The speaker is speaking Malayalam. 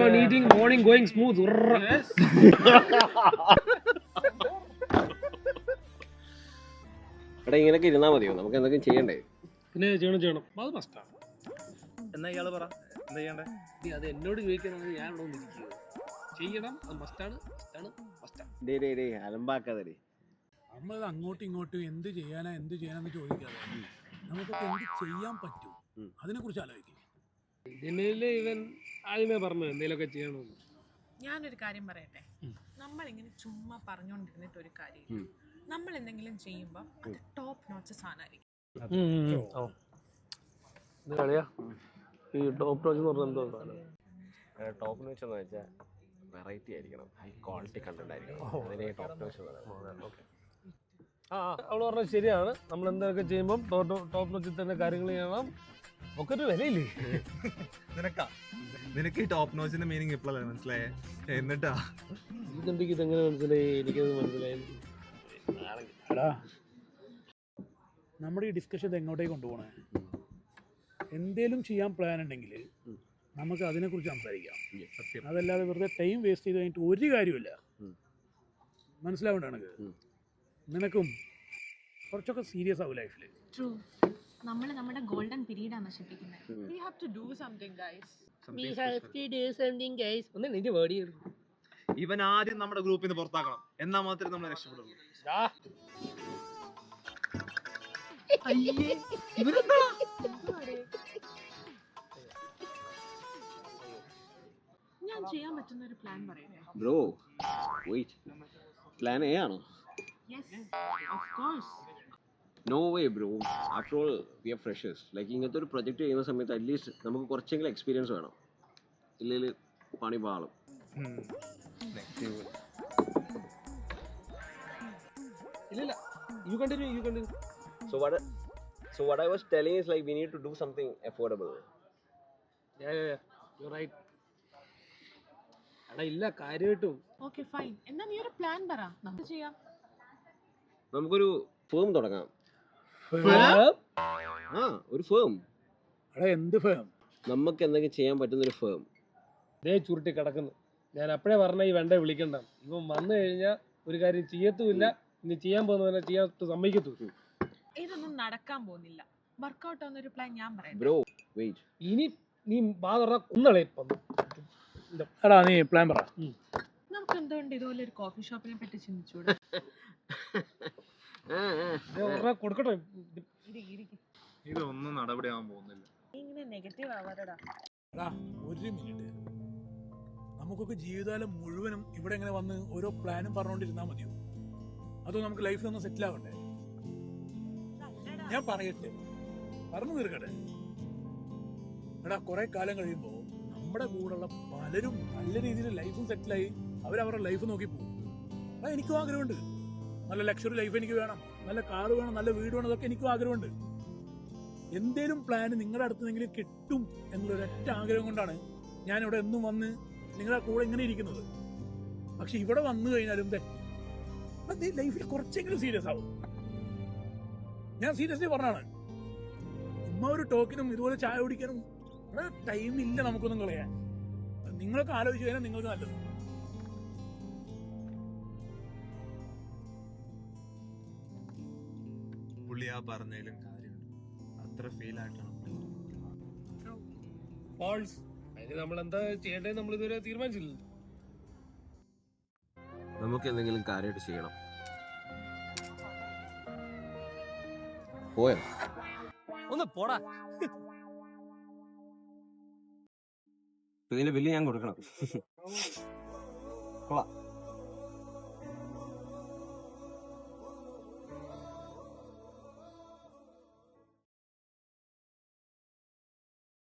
one eating, morning going smooth. Yes. എടാ ഇങ്ങനെയൊക്കെ ഇരുന്നാൽ മതിയോ? നമുക്ക് എന്തൊക്കെയും ചെയ്യണ്ടേ? പിന്നെ ചെയ്യണം അത് മസ്റ്റാണ്. എന്നാ ഇയാള് പറ എന്താ ചെയ്യണ്ടേ? അത് എന്നോട് ചോദിക്കാനാണെങ്കിൽ ഞാൻ ഇവിടെ വന്നിരിക്കുക. ചെയ്യണം, അത് മസ്റ്റാണ്. ഡേ അലമ്പാക്കാതെ. നമ്മളത് അങ്ങോട്ടും ഇങ്ങോട്ടും എന്ത് ചെയ്യാനാന്ന് ചോദിക്കാതെ നമുക്കൊക്കെ എന്ത് ചെയ്യാൻ പറ്റും അതിനെ കുറിച്ച് ആലോചിക്കും. ഇതിനില് ഇവൻ ആദ്യമേ പറഞ്ഞു എന്തെങ്കിലുമൊക്കെ ചെയ്യണമെന്ന്. ഞാനൊരു കാര്യം പറയട്ടെ, നമ്മളിങ്ങനെ ചുമ്മാ പറഞ്ഞുകൊണ്ടിരുന്നിട്ട് ഒരു കാര്യം, നമ്മൾ എന്തെങ്കിലും ചെയ്യുമ്പോൾ അത് ടോപ്പ് നോച്ച് സാധനമായിരിക്കും. ഈ ടോപ്പ് നോച്ച് എന്ന് പറഞ്ഞാൽ എന്തോ സാധനം? ടോപ്പ് നോച്ച് എന്ന് വെച്ചാൽ വെറൈറ്റി ആയിരിക്കണം, ഹൈ ക്വാളിറ്റി കണ്ടന്റ് ആയിരിക്കണം. അതിനെ ടോപ്പ് നോച്ച് എന്ന് പറയുന്നത്. അവള് പറഞ്ഞത് ശരിയാണ്. നമ്മൾ എന്തൊക്കെ ചെയ്യുമ്പോൾ ടോപ്പ് നോച്ചിൽ തന്നെ കാര്യങ്ങൾ ചെയ്യണം. ഒക്കെ ഒരു വിലയില്ലേ നിനക്ക് ഈ ടോപ്പ് നോച്ചിന്റെ മീനിങ് ഇപ്പോഴല്ലേ മനസ്സിലായേ? എന്നിട്ടാ ഇതെങ്ങനെ മനസ്സിലായി? എനിക്കത് മനസ്സിലായി. നമ്മുടെ ഈ ഡിസ്കഷൻ എങ്ങോട്ടേക്ക് കൊണ്ടുപോകണേ? എന്തേലും ചെയ്യാൻ പ്ലാൻ ഉണ്ടെങ്കിൽ നമുക്ക് അതിനെക്കുറിച്ച് സംസാരിക്കാം. അതല്ലാതെ വെറുതെ ടൈം വേസ്റ്റ് ചെയ്ത് കഴിഞ്ഞിട്ട് ഒരു കാര്യമില്ല. മനസ്സിലാവേണ്ടതാണ് നിനക്കും കുറച്ചൊക്കെ സീരിയസ് ആവും ലൈഫിൽ. നമ്മൾ നമ്മുടെ ഗോൾഡൻ പീരീഡാണ് നശിപ്പിക്കുന്നത്. We have to do something, guys. ഒന്ന് നിന്റെ വേർഡ് ചെയ്തു. ഇവൻ ആദ്യം നമ്മുടെ ഗ്രൂപ്പിൽ നിന്ന് പുറത്താക്കണം, എന്നാൽ മാത്രമേ നമ്മൾ രക്ഷപ്പെടുള്ളൂ. ഞാൻ ചെയ്യാൻ പറ്റുന്ന ഒരു പ്ലാൻ പറയട്ടെ? ബ്രോ വെയിറ്റ്, പ്ലാൻ എ ആണോ? Yes, of course. No way bro, after all we are freshers. Like ഇങ്ങനത്തെ ഒരു പ്രൊജക്ട് ചെയ്യുന്ന സമയത്ത് അറ്റ്ലീസ്റ്റ് നമുക്ക് കുറച്ചെങ്കിലും എക്സ്പീരിയൻസ് വേണം, ഇല്ലെങ്കിൽ പണി പാളും. ഇല്ല, you continue. So what I was telling is like we need to do something affordable. Yeah, you're right. എടാ ഇല്ല, കാര്യമായിട്ടും. Okay, fine. എന്നാ നീ ഒരു പ്ലാൻ പറ, നമുക്ക് ചെയ്യാം. നമുക്കൊരു ഫേം തുടങ്ങാം. ഒരു ഫേം. എന്ത് ഫേം? നമുക്ക് എന്തെങ്കിലും ചെയ്യാൻ പറ്റുന്ന ഒരു ഫേം. ദേ ചുരുട്ടി കിടക്കുന്നു. ഞാൻ അപ്പഴേ പറഞ്ഞ ഈ വെണ്ട വിളിക്കണ്ട. ഇവൻ വന്നു കഴിഞ്ഞാൽ ഒരു കാര്യം ചെയ്യത്തുമില്ല, ഇനി ചെയ്യാൻ പോകുന്നവനെ ചെയ്യാൻ സമ്മതിക്കത്തുമില്ല. ഇതൊന്നും നടക്കാൻ പോകുന്നില്ല. വർക്ക്ഔട്ട് ആവുന്ന ഒരു പ്ലാൻ ഞാൻ പറയാം. ബ്രോ വെയിറ്റ്, ഇനി നീ കുന്നളെ എടാ നീ പ്ലാൻ പറ. നമുക്ക് എന്തുകൊണ്ട് ഇതുപോലെ ഒരു കോഫി ഷോപ്പിനെ പറ്റി ചിന്തിച്ചൂടെ? കൊടുക്കട്ടെ. ഇതൊന്നും നടപടിയാവാൻ പോകുന്നില്ല. ഇങ്ങനെ നെഗറ്റീവ് ആവാറടാ. ഒരു മിനിറ്റ്, നമുക്കൊക്കെ ജീവിതകാലം മുഴുവനും ഇവിടെ ഇങ്ങനെ വന്ന് ഓരോ പ്ലാനും പറഞ്ഞുകൊണ്ടിരുന്നാൽ മതിയോ? അതോ നമുക്ക് ലൈഫിൽ ഒന്ന് സെറ്റിൽ ആവണ്ടേ? ഞാൻ പറയട്ടെ, പറഞ്ഞു തീർക്കട്ടെ. എടാ കുറെ കാലം കഴിയുമ്പോൾ നമ്മുടെ കൂടെയുള്ള പലരും നല്ല രീതിയിൽ ലൈഫും സെറ്റിലായി അവരവരുടെ ലൈഫ് നോക്കി പോകും. അതാ എനിക്കും ആഗ്രഹമുണ്ട്. നല്ല ലക്ഷറി ലൈഫ് എനിക്ക് വേണം, നല്ല കാറ് വേണം, നല്ല വീട് വേണം, അതൊക്കെ എനിക്കും ആഗ്രഹമുണ്ട്. എന്തേലും പ്ലാന് നിങ്ങളുടെ അടുത്തെങ്കിലും കിട്ടും എന്നുള്ളൊരൊറ്റ ആഗ്രഹം കൊണ്ടാണ് ഞാനിവിടെ എന്നും വന്ന് നിങ്ങളുടെ കൂടെ ഇങ്ങനെ ഇരിക്കുന്നത്. പക്ഷെ ഇവിടെ വന്നു കഴിഞ്ഞാലും നീ ലൈഫിൽ കുറച്ചെങ്കിലും സീരിയസ് ആവും. ഞാൻ സീരിയസ്ലി പറഞ്ഞാണ്. ഉമ്മ ഒരു ടോക്കിനും ഇതുപോലെ ചായ കുടിക്കാനും ടൈം ഇല്ല നമുക്കൊന്നും കളയാൻ. നിങ്ങളൊക്കെ ആലോചിച്ച് കഴിഞ്ഞാൽ നിങ്ങൾക്ക് നല്ലത്. പുള്ളി ആ പറഞ്ഞതിലും കാര്യമുണ്ട്. അത്ര ഫീൽ ആയിട്ടാണ് അതിന് നമ്മൾ എന്താ ചെയ്യേണ്ടത് നമ്മൾ ഇതുവരെ തീരുമാനിച്ചില്ല. നമുക്ക് എന്തെങ്കിലും കാര്യമായിട്ട് ചെയ്യണം. പോയോ? ഒന്ന് പോടാ. ഇതിന്റെ ബില്ല് ഞാൻ കൊടുക്കണം. കൊള്ളാം.